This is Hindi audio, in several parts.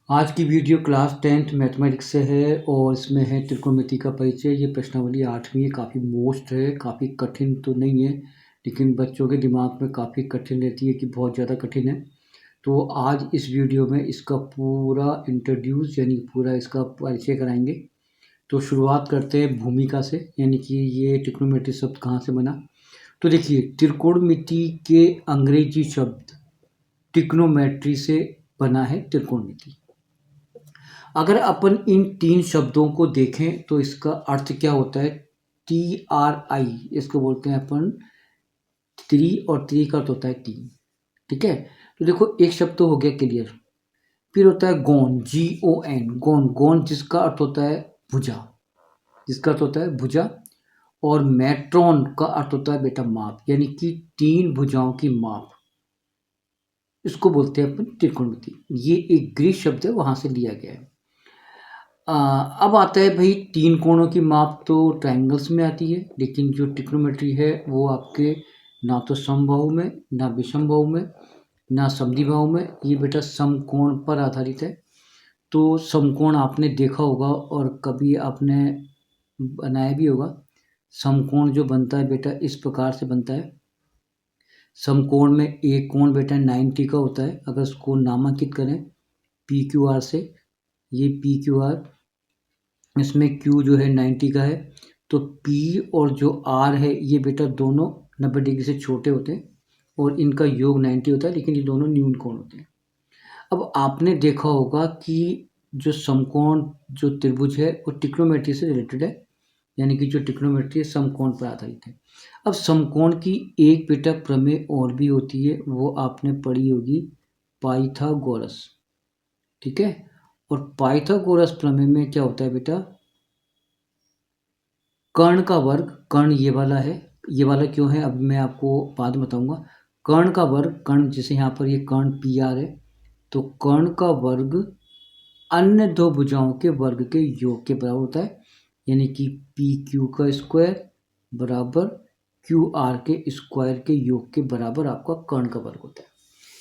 आज की वीडियो क्लास 10th मैथमेटिक्स से है और इसमें है त्रिकोणमिति का परिचय। ये प्रश्नावली 8वीं है, काफ़ी मोस्ट है, काफ़ी कठिन तो नहीं है, लेकिन बच्चों के दिमाग में काफ़ी कठिन रहती है कि बहुत ज़्यादा कठिन है। तो आज इस वीडियो में इसका पूरा इंट्रोड्यूस यानी पूरा इसका परिचय कराएंगे। तो शुरुआत करते हैं भूमिका से, यानी कि ये त्रिकोणमिति शब्द कहाँ से बना। तो देखिए, त्रिकोणमिति के अंग्रेजी शब्द ट्रिग्नोमेट्री से बना है त्रिकोणमिति। अगर अपन इन तीन शब्दों को देखें तो इसका अर्थ क्या होता है। TRI इसको बोलते हैं अपन त्रि, और त्रि का अर्थ होता है तीन। ठीक है, तो देखो एक शब्द तो हो गया क्लियर। फिर होता है गौन, GON, गौन, गौन जिसका अर्थ होता है भुजा, जिसका अर्थ होता है भुजा। और मैट्रॉन का अर्थ होता है बेटा माप, यानी कि तीन भुजाओं की माप, इसको बोलते हैं अपन त्रिकोणमिति। ये एक ग्रीक शब्द है, वहां से लिया गया है। अब आता है भाई, तीन कोणों की माप तो ट्रायंगल्स में आती है, लेकिन जो ट्रिग्नोमेट्री है वो आपके ना तो समबाहु में, ना विषमबाहु में, ना समद्विबाहु में, ये बेटा समकोण पर आधारित है। तो समकोण आपने देखा होगा और कभी आपने बनाया भी होगा। समकोण जो बनता है बेटा इस प्रकार से बनता है। समकोण में एक कोण बेटा 90 का होता है। अगर उसको नामांकित करें PQR से, ये PQR, इसमें Q जो है 90 का है, तो P और जो R है ये बेटा दोनों 90 डिग्री से छोटे होते हैं और इनका योग 90 होता है, लेकिन ये दोनों न्यून कोण होते हैं। अब आपने देखा होगा कि जो समकोण जो त्रिभुज है वो ट्रिग्नोमेट्री से रिलेटेड है, यानी कि जो ट्रिग्नोमेट्री है समकोण पर आधारित है। अब समकोण की एक बेटा प्रमेय और भी होती है, वो आपने पढ़ी होगी, पाइथागोरस। ठीक है, और पाइथागोरस प्रमेय में क्या होता है बेटा, कर्ण का वर्ग, कर्ण ये वाला है, ये वाला क्यों है अब मैं आपको बाद में बताऊंगा। कर्ण का वर्ग, कर्ण जैसे यहाँ पर ये कर्ण PR है, तो कर्ण का वर्ग अन्य दो भुजाओं के वर्ग के योग के बराबर होता है, यानी कि PQ का स्क्वायर बराबर QR के स्क्वायर के योग के बराबर आपका कर्ण का वर्ग होता है।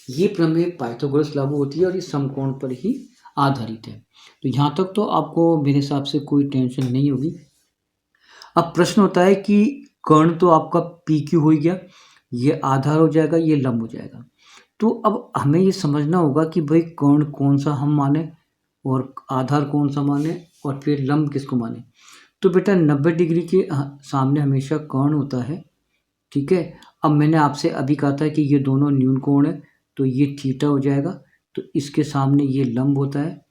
ये प्रमेय पाइथागोरस लागू होती है और ये समकोण पर ही आधारित है। तो यहाँ तक तो आपको मेरे हिसाब से कोई टेंशन नहीं होगी। अब प्रश्न होता है कि कर्ण तो आपका PQ हो गया, ये आधार हो जाएगा, ये लंब हो जाएगा। तो अब हमें ये समझना होगा कि भाई कर्ण कौन सा हम माने और आधार कौन सा माने और फिर लंब किसको माने। तो बेटा 90 डिग्री के सामने हमेशा कर्ण होता है। ठीक है, अब मैंने आपसे अभी कहा था कि ये दोनों न्यून कोण है, तो ये थीटा हो जाएगा, तो इसके सामने ये लंब होता है,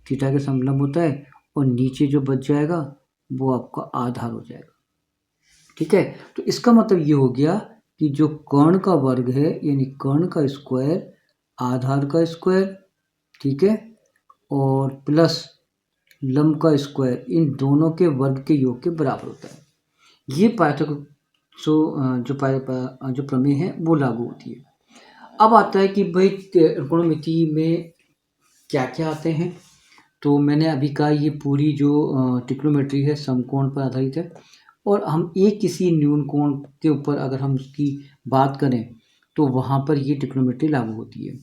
थीटा के सामने लंब होता है, और नीचे जो बच जाएगा वो आपका आधार हो जाएगा। ठीक है, तो इसका मतलब ये हो गया कि जो कर्ण का वर्ग है यानी कर्ण का स्क्वायर आधार का स्क्वायर, ठीक है, और प्लस लंब का स्क्वायर, इन दोनों के वर्ग के योग के बराबर होता है। ये जो प्रमेय है वो लागू होती है। अब आता है कि भाई त्रिकोणमिति में क्या क्या आते हैं। तो मैंने अभी कहा ये पूरी जो ट्रिग्नोमेट्री है समकोण पर आधारित है, और हम एक किसी न्यून कोण के ऊपर अगर हम उसकी बात करें तो वहाँ पर ये ट्रिग्नोमेट्री लागू होती है।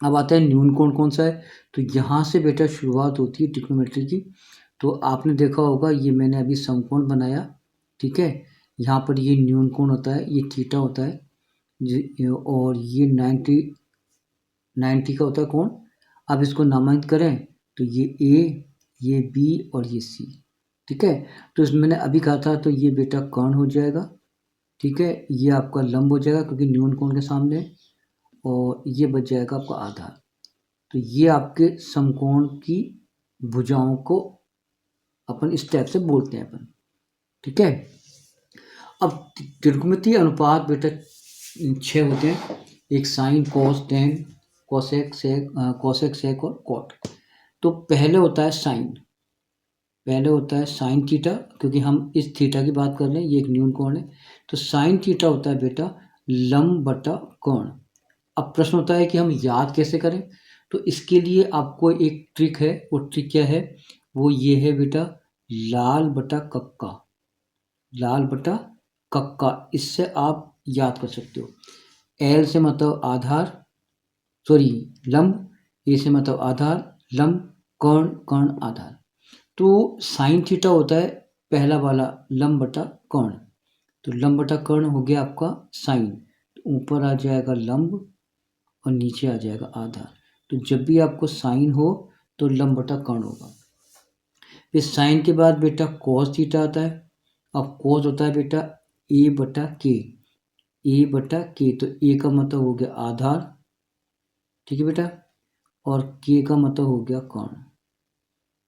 अब आता है न्यून कोण कौन सा है, तो यहाँ से बेटा शुरुआत होती है ट्रिग्नोमेट्री की। तो आपने देखा होगा ये मैंने अभी समकोण बनाया, ठीक है, यहाँ पर ये न्यून कोण होता है, ये थीटा होता है, और ये 90 का होता है कोण। अब इसको नामांकित करें तो ये A, ये B और ये C। ठीक है, तो इसमें मैंने अभी कहा था, तो ये बेटा कर्ण हो जाएगा। ठीक है, ये आपका लंब हो जाएगा क्योंकि न्यून कोण के सामने, और ये बच जाएगा आपका आधार। तो ये आपके समकोण की भुजाओं को अपन इस टाइप से बोलते हैं अपन। ठीक है, अब त्रिकोणमितीय अनुपात बेटा 6 होते हैं, एक साइन, कॉस, टेन, कोसेक, सेक और कॉट। तो पहले होता है साइन, पहले होता है साइन थीटा, क्योंकि हम इस थीटा की बात कर रहे हैं, ये एक न्यून कोण है, तो साइन थीटा होता है बेटा लंब बटा कोण। अब प्रश्न होता है कि हम याद कैसे करें, तो इसके लिए आपको एक ट्रिक है, वो ट्रिक क्या है, वो ये है बेटा लाल बटा कक्का, लाल बटा कक्का, इससे आप याद कर सकते हो। एल से मतलब आधार, सॉरी लंब, ए से मतलब आधार, लंब, कर्ण, कर्ण, आधार। तो साइन थीटा होता है पहला वाला लंब बटा कर्ण। तो लंब बटा कर्ण हो गया आपका साइन, तो ऊपर आ जाएगा लंब और नीचे आ जाएगा आधार। तो जब भी आपको साइन हो तो लंब बटा कर्ण होगा। फिर साइन के बाद बेटा कॉस थीटा आता है। अब कॉस होता है बेटा ए बटा के, ए बटा के, तो ए का मतलब हो गया आधार, ठीक है बेटा, और के का मतलब हो गया कर्ण।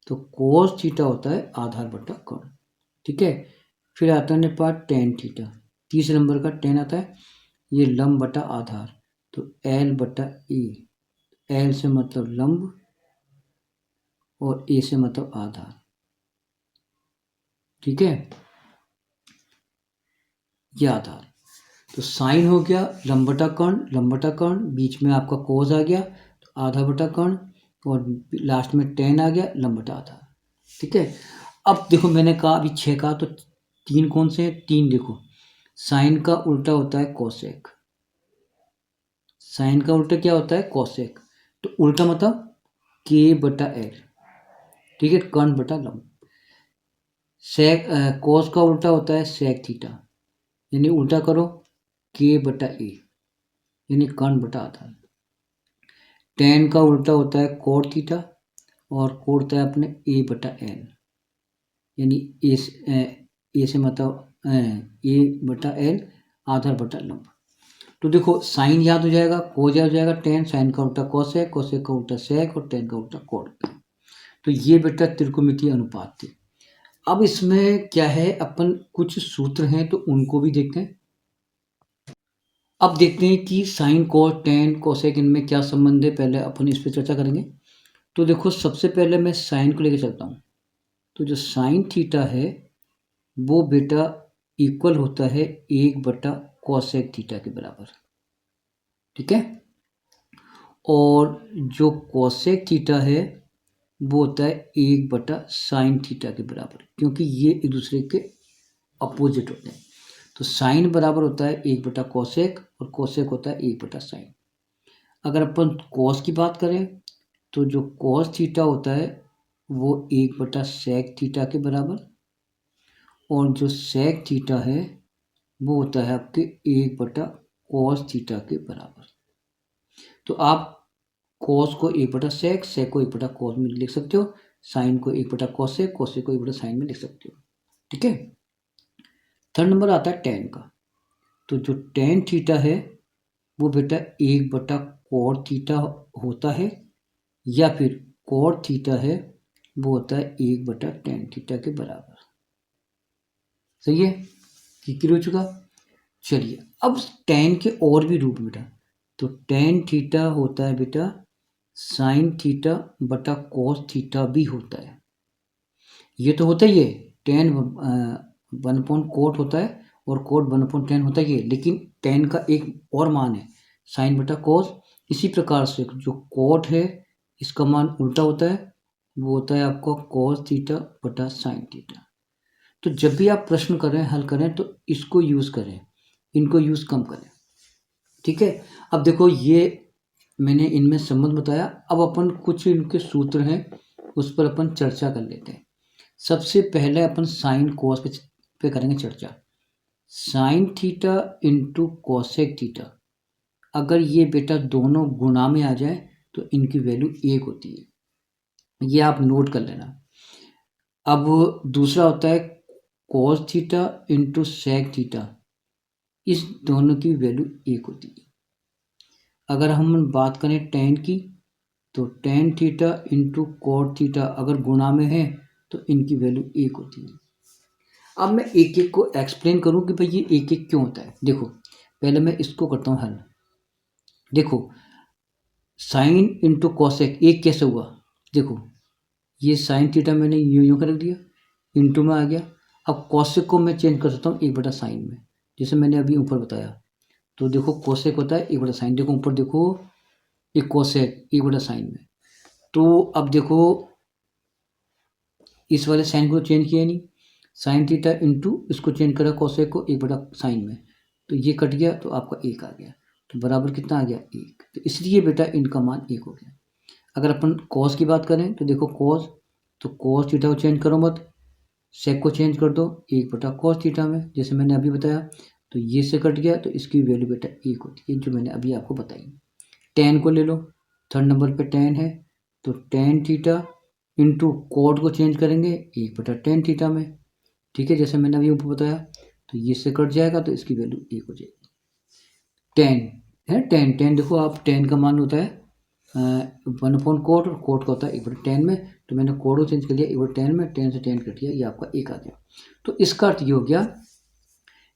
तो कॉस थीटा होता है आधार बटा कर्ण, ठीक है। फिर आता है पार्ट टेन थीटा, तीसरे नंबर का टेन आता है, ये लंब बटा आधार, तो एल बटा ए, एल से मतलब लंब और ए से मतलब आधार, ठीक है, ये आधार। तो साइन हो गया लंब बटा कर्ण, लंब बटा कर्ण, बीच में आपका कोस आ गया तो आधा बटा कर्ण, और लास्ट में टेन आ गया लंब बटा आधार, ठीक है। अब देखो मैंने कहा अभी 6 का, तो 3 कौन से हैं? 3 देखो, साइन का उल्टा होता है कोसेक, साइन का उल्टा क्या होता है? कोसेक। तो उल्टा मतलब के बटा एल, ठीक है, कर्ण बटा लंब। सेक कोस का उल्टा होता है सेक थीटा, यानी उल्टा करो के बटा ए, यानी कर्ण बटा आधार। टेन का उल्टा होता है कोट थीटा, और कोट होता है अपने ए बटा एल, यानी ए से मतलब ए बटा एल, आधार बटा लंब। तो देखो साइन याद हो जाएगा, कोस याद हो जाएगा, टेन, साइन का उल्टा कोसेक, कोसेक का उल्टा सेक, और टेन का उल्टा कोट। तो ये बेटा त्रिकोणमितीय अनुपात थे। अब इसमें क्या है, अपन कुछ सूत्र हैं तो उनको भी देखते हैं। अब देखते हैं कि साइन, कोस, टेन, कोसेक, इनमें क्या संबंध है, पहले अपन इस पर चर्चा करेंगे। तो देखो सबसे पहले मैं साइन को लेकर चलता हूँ। तो जो साइन थीटा है वो बेटा इक्वल होता है 1 बटा कोसेक थीटा के बराबर, ठीक है। और जो कोसेक थीटा है वो होता है 1 बटा साइन थीटा के बराबर, क्योंकि ये एक दूसरे के अपोजिट होते हैं। तो साइन बराबर होता है 1 बटा कोसेक, और कोसेक होता है 1 बटा साइन। अगर अपन कॉस की बात करें तो जो कॉस थीटा होता है वो 1 बटा सेक थीटा के बराबर, और जो सेक थीटा है वो होता है आपके 1 बटा कॉस थीटा के बराबर। तो आप कॉस को 1 बटा सेक, सेक को 1 बटा कॉस में लिख सकते हो, साइन को 1 बटा कॉसेक, कॉसेक को 1 बटा साइन में लिख सकते हो, ठीक है। थर्ड नंबर आता है टेन का। तो जो टेन थीटा है वो बेटा 1 बटा कॉट थीटा होता है, या फिर कॉट थीटा है वो होता है 1 बटा टेन थीटा के बराबर। सही है कि क्लियर हो चुका। चलिए अब टेन के और भी रूप बेटा। तो टेन थीटा होता है बेटा साइन थीटा बटा कॉस थीटा भी होता है। ये तो होता ही है, टेन 1/कोट होता है और कोट 1/10 होता ही है, लेकिन टेन का एक और मान है साइन बटा कॉस। इसी प्रकार से जो कोट है इसका मान उल्टा होता है, वो होता है आपका कॉस थीटा बटा साइन थीटा। तो जब भी आप प्रश्न करें, हल करें, तो इसको यूज़ करें, इनको यूज़ कम करें, ठीक है। अब देखो ये मैंने इनमें संबंध बताया, अब अपन कुछ इनके सूत्र हैं उस पर अपन चर्चा कर लेते हैं। सबसे पहले अपन साइन कोस पे करेंगे चर्चा। Sign theta into cosec theta, अगर ये बेटा दोनों गुणा में आ जाए तो इनकी वैल्यू 1 होती है, ये आप नोट कर लेना। अब दूसरा होता है cos theta into sec theta, इस दोनों की वैल्यू 1 होती है। अगर हम बात करें टेन की, तो tan theta into cot theta अगर गुणा में है तो इनकी वैल्यू 1 होती है। अब मैं एक एक को एक्सप्लेन करूं कि भाई ये एक एक क्यों होता है। देखो पहले मैं इसको करता हूं हल। देखो साइन इंटू कॉसेक एक कैसे हुआ, देखो ये साइन थीटा मैंने यूं कर दिया, इंटू में आ गया। अब कॉसेक को मैं चेंज कर सकता हूँ 1 बटा साइन में, जैसे मैंने अभी ऊपर बताया। तो देखो कोसेक होता है 1 बटा साइन, देखो ऊपर देखो ये कोसेक 1 बटा साइन में। तो अब देखो इस वाले साइन को चेंज किया नहीं, साइन थीटा इंटू इसको चेंज करा कोसेक को 1 बटा साइन में, तो ये कट गया तो आपका 1 आ गया, तो बराबर कितना आ गया 1। तो इसलिए बेटा इनका मान 1 हो गया। अगर अपन कॉस की बात करें तो देखो कॉस, तो कॉस थीटा को चेंज करो मत, सेक को चेंज कर दो 1/cos थीटा में, जैसे मैंने अभी बताया। तो ये से कट गया तो इसकी वैल्यू बेटा 1 होती है, जो मैंने अभी आपको बताई। टेन को ले लो, थर्ड नंबर पे टेन है, तो टेन थीटा इंटू कोड को चेंज करेंगे 1/tan थीटा में, ठीक है, जैसे मैंने अभी ऊपर बताया। तो ये से कट जाएगा तो इसकी वैल्यू 1 हो जाएगी। टेन है, टेन टेन देखो आप, टेन का मान होता है 1/कोड, और कोड का होता है 1/tan में। तो मैंने कोड को चेंज कर दिया 1/tan में, टेन से टेन कट दिया, ये आपका 1 आ गया। तो इसका अर्थ ये हो गया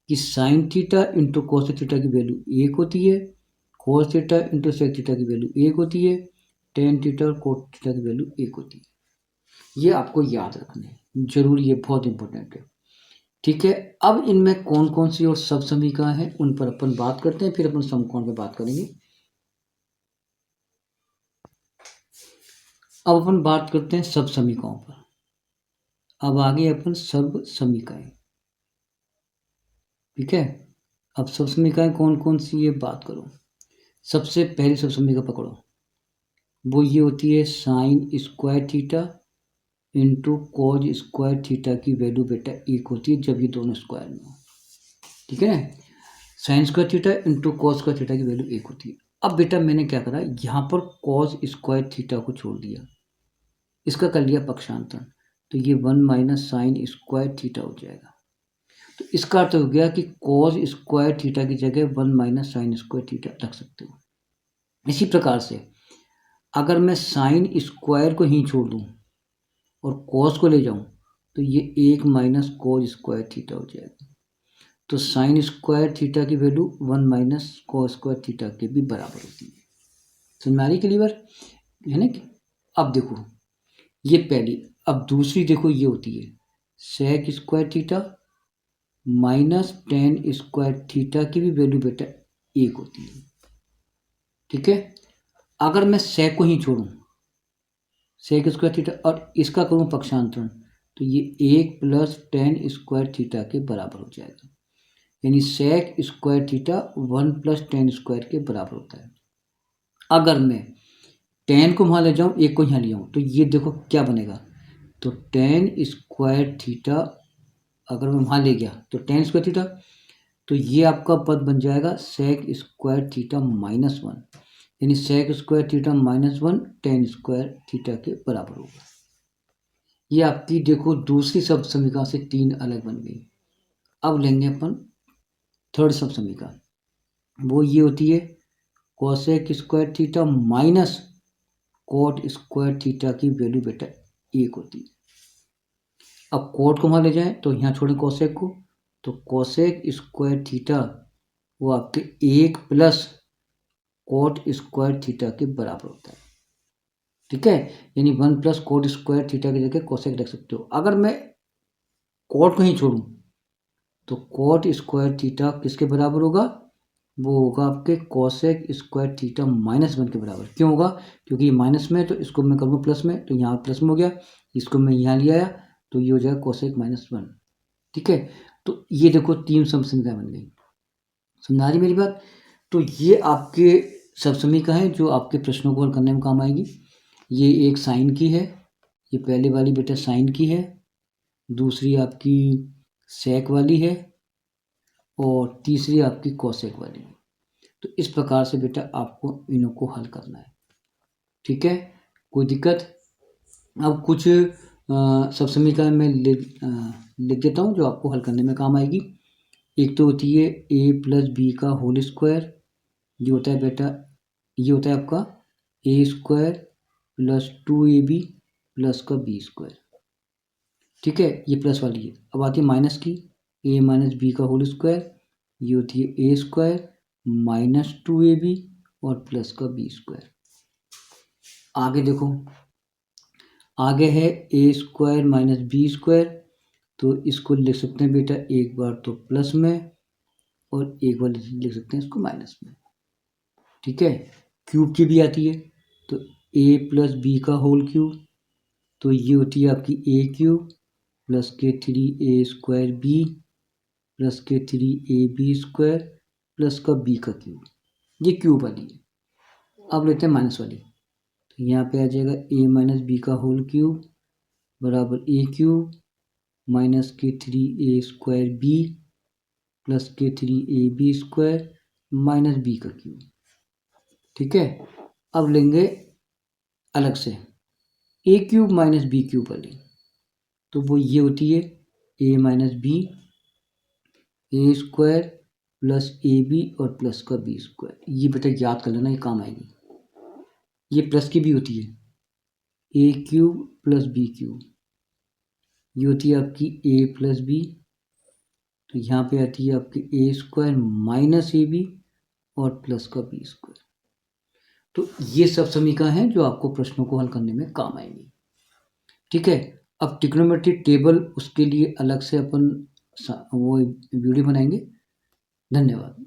कि sine theta into cos theta की वैल्यू 1 होती है, cos theta into sec theta की वैल्यू 1 होती है, टेन थीटा और कोट थीटा की वैल्यू 1 होती है। ये आपको याद रखना है, जरूरी है, बहुत इंपॉर्टेंट है, ठीक है। अब इनमें कौन कौन सी और सब समीकरण हैं उन पर अपन बात करते हैं, फिर अपन समकोण पे बात करेंगे। अब अपन बात करते हैं सब समीकरणों पर। अब आगे अपन सब समीकरण, ठीक है। अब सब समीकरण कौन कौन सी ये बात करो। सबसे पहली सब समीकरण पकड़ो, वो ये होती है sine square theta into cos square theta की वैल्यू बेटा 1 होती है जब ये दोनों स्क्वायर में हो, ठीक है ना। Sine square theta into cos square theta की वैल्यू 1 होती है। अब बेटा मैंने क्या करा, यहाँ पर कॉस स्क्वायर थीटा को छोड़ दिया, इसका कर लिया पक्षांतर, तो ये 1 माइनस साइन स्क्वायर थीटा हो जाएगा। तो इसका अर्थ हो गया कि कॉस स्क्वायर थीटा की जगह 1 माइनस साइन स्क्वायर थीटा रख सकते हो। इसी प्रकार से अगर मैं साइन स्क्वायर को ही छोड़ दूँ और कॉस को ले जाऊँ, तो ये 1 माइनस कॉस स्क्वायर थीटा हो जाएगा। तो साइन स्क्वायर थीटा की value 1 minus cos square theta के भी बराबर होती है। समझ में आ रही क्लियर है ना। अब देखो ये पहली, अब दूसरी देखो ये होती है sec square theta minus tan square theta की भी वैल्यू बेटा 1 होती है, ठीक है। अगर मैं सेक को ही छोड़ूं, सेक स्क्वायर थीटा, और इसका करूं पक्षांतरण, तो ये 1 प्लस टेन स्क्वायर थीटा के बराबर हो जाएगा। यानी sec square theta 1 plus tan square के बराबर होता है। अगर मैं टेन को वहाँ ले जाऊँ, 1 को यहाँ ले आऊँ, तो ये देखो क्या बनेगा, तो टेन स्क्वायर थीटा अगर मैं वहाँ ले गया तो टेन स्क्वायर थीटा, तो ये आपका पद बन जाएगा सेक स्क्वायर थीटा माइनस 1, यानी sec square theta minus 1 tan square theta के बराबर होगा। ये आपकी देखो दूसरी सब समीकरण से 3 अलग बन गई। अब लेंगे अपन थर्ड सब समीकरण, वो ये होती है cosec square theta minus cot square theta की वैल्यू बेटा 1 होती है। अब कोट को वहाँ ले जाएं तो यहाँ छोड़ें कोसेक को, तो कोसेक स्क्वायर थीटा वो आपके 1 प्लस कोट स्क्वायर थीटा के बराबर होता है, ठीक है। यानी 1 प्लस कोट स्क्वायर थीटा की जगह कोसेक रख सकते हो। अगर मैं कोट को ही छोड़ूं तो कोट स्क्वायर थीटा किसके बराबर होगा, वो होगा आपके कोसेक स्क्वायर थीटा माइनस 1 के बराबर। क्यों होगा, क्योंकि ये माइनस में है तो इसको मैं करूँगा प्लस में, तो यहाँ प्लस में हो गया, इसको मैं यहाँ ले आया तो ये हो जाएगा कोसेक माइनस 1, ठीक है। तो ये देखो 3 सब समीकरण बन गई। समझ आ रही मेरी बात। तो ये आपके सब समीकरण हैं जो आपके प्रश्नों को हल करने में काम आएगी। ये एक साइन की है, ये पहले वाली बेटा साइन की है, दूसरी आपकी सेक वाली है, और तीसरी आपकी कोसेक वाली है। तो इस प्रकार से बेटा आपको इनों को हल करना है, ठीक है, कोई दिक्कत। अब कुछ सब समीकरण में लिख देता हूँ जो आपको हल करने में काम आएगी। एक तो होती है a प्लस बी का होल स्क्वायर, ये होता है बेटा, ये होता है आपका a square plus 2ab plus का b स्क्वायर, ठीक है, ये प्लस वाली है। अब आती है माइनस की, a माइनस बी का होल स्क्वायर, ये होती है a स्क्वायर माइनस 2ab और प्लस का b स्क्वायर। आगे देखो, आगे है a square minus b square, तो इसको लिख सकते हैं बेटा एक बार तो प्लस में और एक बार लिख सकते हैं इसको माइनस में, ठीक है। क्यूब की भी आती है, तो a प्लस बी का होल क्यूब, तो ये होती है आपकी a क्यूब प्लस के 3a स्क्वायर बी प्लस के 3ab स्क्वायर प्लस का b का क्यूब, ये क्यूब वाली है। अब लेते हैं माइनस वाली, तो यहाँ पे आ जाएगा a माइनस बी का होल क्यूब बराबर a cube minus k3a² b plus k3ab² minus b का क्यूब। ठीक है, अब लेंगे अलग से a cube minus b cube वाली, तो वो ये होती है a minus b a² plus ab और प्लस का b²। ये बेटा याद कर लेना, ये काम आएगी। ये प्लस की भी होती है a cube plus b cube, ये होती है आपकी a प्लस बी, तो यहाँ पे आती है आपकी a² माइनस ab और प्लस का b²। तो ये सब समीकरण हैं जो आपको प्रश्नों को हल करने में काम आएंगी। ठीक है, अब ट्रिग्नोमेट्री टेबल उसके लिए अलग से अपन वो वीडियो बनाएंगे। धन्यवाद।